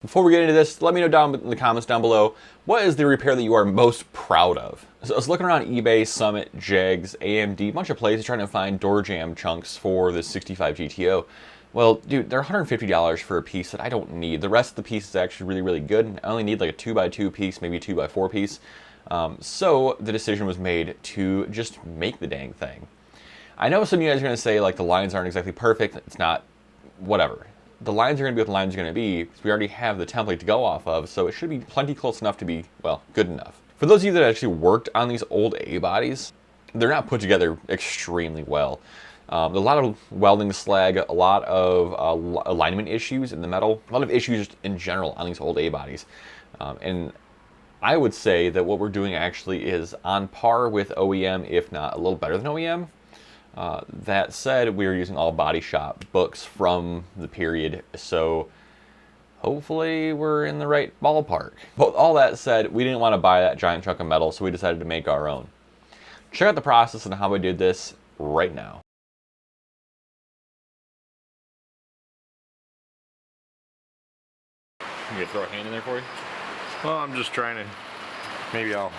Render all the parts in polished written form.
Before we get into this, let me know down in the comments down below, what is the repair that you are most proud of? So I was looking around eBay, Summit, Jegs, AMD, a bunch of places trying to find door jamb chunks for the 65 GTO. Well, dude, they're $150 for a piece that I don't need. The rest of the piece is actually really, really good. I only need like a 2x2 piece, maybe a 2x4 piece. So the decision was made to just make the dang thing. I know some of you guys are going to say like the lines aren't exactly perfect. It's not, whatever. The lines are going to be what the lines are going to be because we already have the template to go off of, so it should be plenty close enough to be, well, good enough. For those of you that actually worked on these old A bodies, they're not put together extremely well. A lot of welding slag, a lot of alignment issues in the metal, a lot of issues in general on these old A bodies. And I would say that what we're doing actually is on par with OEM, if not a little better than OEM. That said, we are using all body shop books from the period, so hopefully we're in the right ballpark. But all that said, we didn't want to buy that giant chunk of metal, so we decided to make our own. Check out the process and how I did this right now. You gonna throw a hand in there for you? Well, I'm just trying to, maybe I'll,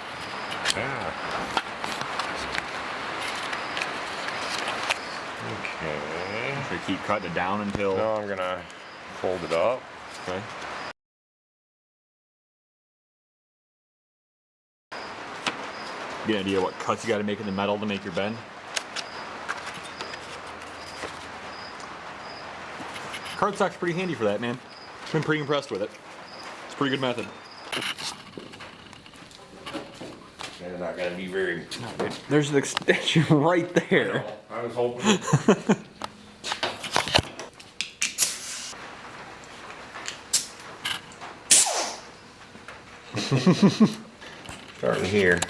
Okay. Should we keep cutting it down until... No, I'm gonna fold it up. Okay. Get an idea what cuts you gotta make in the metal to make your bend? Cardstock's pretty handy for that, man. Been pretty impressed with it. It's a pretty good method. They're not gonna be very... There's an extension right there. I was hoping. Starting here.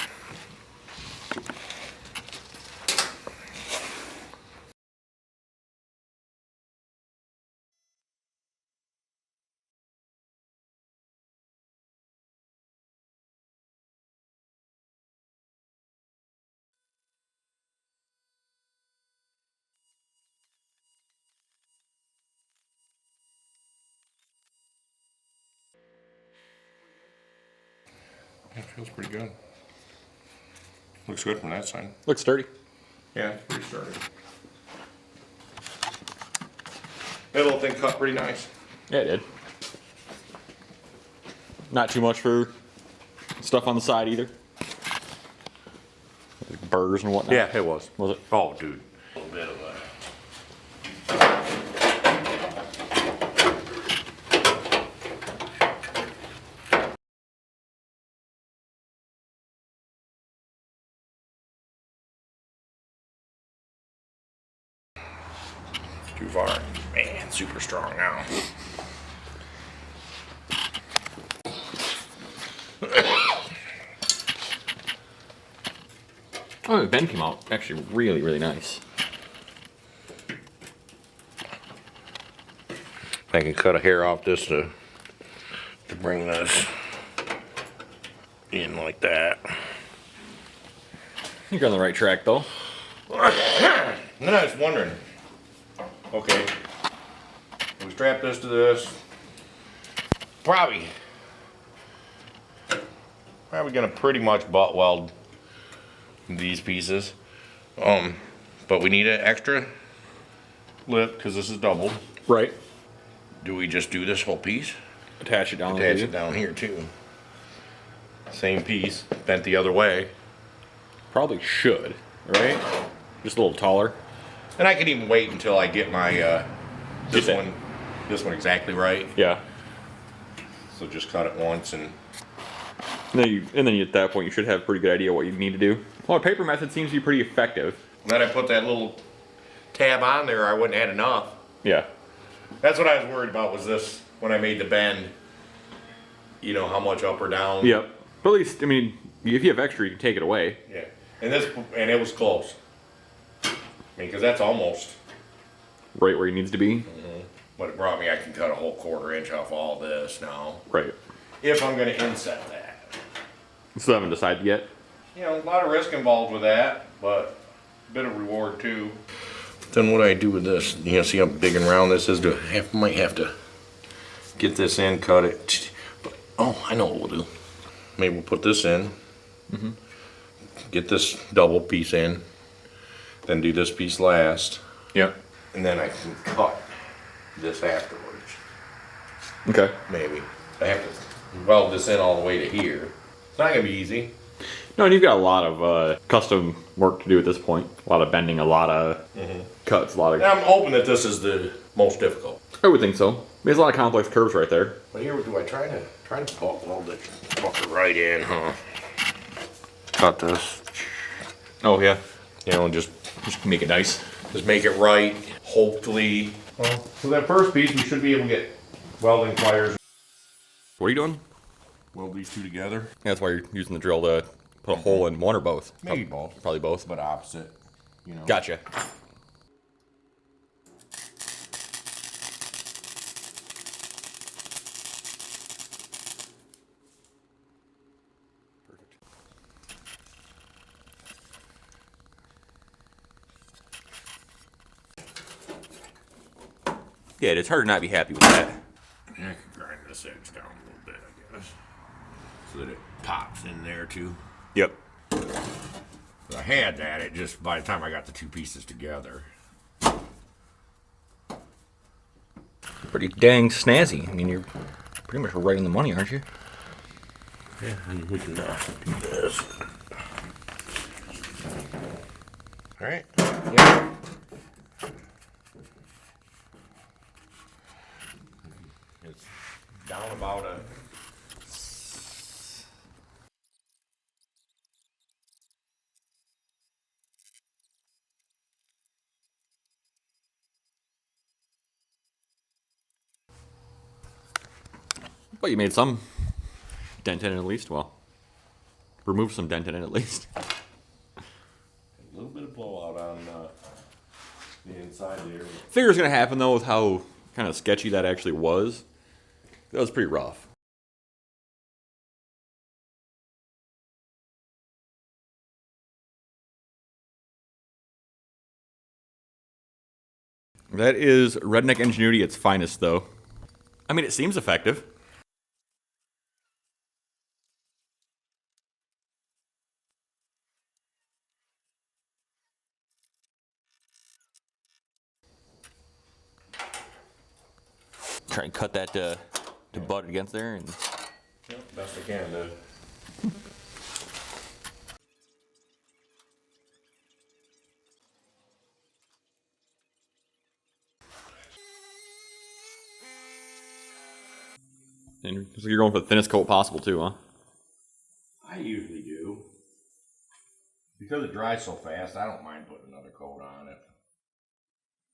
It feels pretty good. Looks good from that side. Looks sturdy. Yeah, it's pretty sturdy. That little thing cut pretty nice. Yeah, it did. Not too much for stuff on the side either. Like burrs and whatnot. Yeah, it was. Was it? Oh, dude. A little bit of a... Too far. Man, super strong now. Oh, the bend came out actually really, really nice. I can cut a hair off this to bring this in like that. You're on the right track though. And then I was wondering, okay, we strap this to this, probably gonna pretty much butt weld these pieces, but we need an extra lip because this is doubled. Right. Do we just do this whole piece? Attach it down. Attach it down here too. Same piece, bent the other way. Probably should, right? Just a little taller. And I can even wait until I get my this one exactly right. Yeah. So just cut it once and And then at that point you should have a pretty good idea what you need to do. Well, the paper method seems to be pretty effective. then I put that little tab on there. I wouldn't add enough. Yeah. That's what I was worried about, was this when I made the bend. You know, how much up or down. Yep. But at least, I mean, if you have extra, you can take it away. Yeah. And it was close. I mean, because that's almost Right where he needs to be. what it brought me. I can cut a whole 1/4 inch off all this now. Right. If I'm going to inset that. Still haven't decided yet. You know, a lot of risk involved with that, but a bit of reward too. Then what I do with this, you know, see how big and round this is? Might have to get this in, cut it. Oh, I know what we'll do. Maybe we'll put this in. Get this double piece in. Then do this piece last. Yeah. And then I can cut this afterwards. Okay. Maybe. I have to weld this in all the way to here. It's not gonna be easy. No, and you've got a lot of custom work to do at this point. A lot of bending, a lot of cuts, a lot of... And I'm hoping that this is the most difficult. I would think so. There's a lot of complex curves right there. But here, do I try to butt weld it right in, huh? Cut this. Oh, yeah. You know, and just Make it nice. make it right. Hopefully. Well, for that first piece, we should be able to get welding pliers. What are you doing? Weld these two together. Yeah, that's why you're using the drill to put a hole in one or both. Maybe both. Probably both. But opposite, you know. Gotcha. Yeah, it's hard to not be happy with that. I can grind this edge down a little bit, I guess. So that it pops in there too. Yep. I had that, it just, by the time I got the two pieces together. Pretty dang snazzy. I mean, you're pretty much right on the money, aren't you? Yeah, and we can do this. Alright. Yeah. It's down about a... But you made some dent in it at least. Well, remove some dent in it at least. A little bit of blowout on the inside there. Figure it's gonna happen though with how kind of sketchy that actually was. That was pretty rough. That is redneck ingenuity at its finest, though. I mean, it seems effective. Try and cut that to butt against there, and Yep, best I can do. and so you're going for the thinnest coat possible too, huh? I usually do. Because it dries so fast, I don't mind putting another coat on it.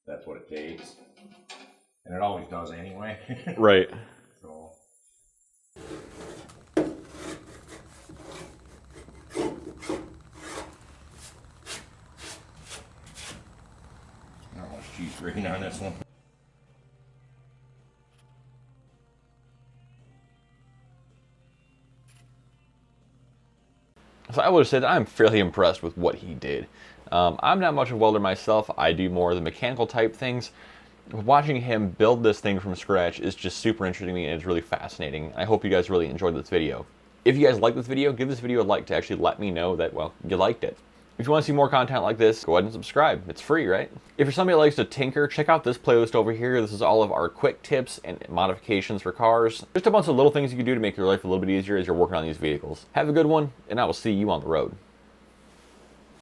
That's what it takes. And it always does anyway. Right. So. Not much cheese grating on this one. So I would have said I'm fairly impressed with what he did. I'm not much of a welder myself. I do more of the mechanical type things. Watching him build this thing from scratch is just super interesting to me, and it's really fascinating. I hope you guys really enjoyed this video. If you guys like this video, give this video a like to actually let me know that, well, you liked it. If you want to see more content like this, go ahead and subscribe. It's free, right? If you're somebody that likes to tinker, check out this playlist over here. This is all of our quick tips and modifications for cars. Just a bunch of little things you can do to make your life a little bit easier as you're working on these vehicles. Have a good one, and I will see you on the road.